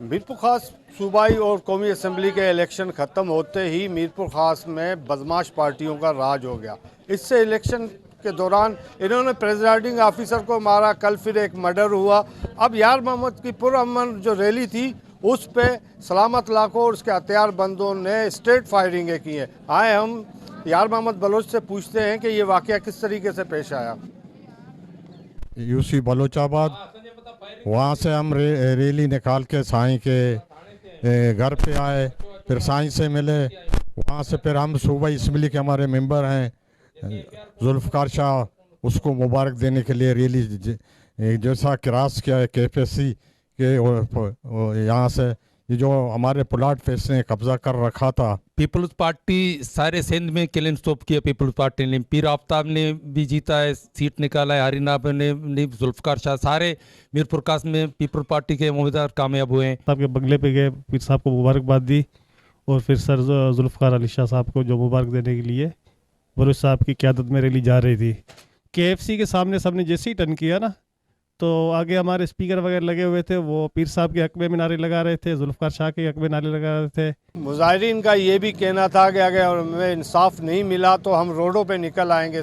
मीरपुर खास सूबाई और कौमी असम्बली के इलेक्शन ख़त्म होते ही मीरपुर खास में बदमाश पार्टियों का राज हो गया। इससे इलेक्शन के दौरान इन्होंने प्रेसिडिंग ऑफिसर को मारा, कल फिर एक मर्डर हुआ। अब यार मोहम्मद की पुरअमन जो रैली थी उस पे सलामत लाखों और उसके हथियार बंदों ने स्ट्रेट फायरिंगें की हैं। आए हम यार मोहम्मद बलोच से पूछते हैं कि ये वाक़या किस तरीके से पेश आया। यूसी बलोचाबाद, वहाँ से हम रैली निकाल के साईं के घर पे आए, फिर साईं से मिले। वहाँ से फिर हम सूबाई असम्बली के हमारे मेंबर हैं जुल्फ़कार शाह, उसको मुबारक देने के लिए रैली जैसा क्रॉस किया है KPSC के यहाँ से। ये जो हमारे प्लाट फेस ने कब्जा कर रखा था, पीपल्स पार्टी सारे सिंध में क्लीन स्टॉप किया। पीपल्स पार्टी ने, पीर आफ्ताब ने भी जीता है, सीट निकाला है, हरीनाब ने जुल्फ़कार शाह, सारे मीरपुर कास में पीपल्स पार्टी के उम्मीदवार कामयाब हुए हैं। साहब के बंगले पे गए, पीर साहब को मुबारकबाद दी और फिर सर जुल्फ़कार अली शाह साहब को जो मुबारक देने के लिए बलोच साहब की क़यादत में रैली जा रही थी। KFC के सामने सबने जैसे ही टर्न किया ना, तो आगे हमारे स्पीकर वगैरह लगे हुए थे, वो पीर साहब के हक में नारे लगा रहे थे, जुल्फ़कार शाह के हक में नारे लगा रहे थे। मुजाहिरीन का ये भी कहना था कि अगर हमें इंसाफ नहीं मिला तो हम रोडों पे निकल आएंगे।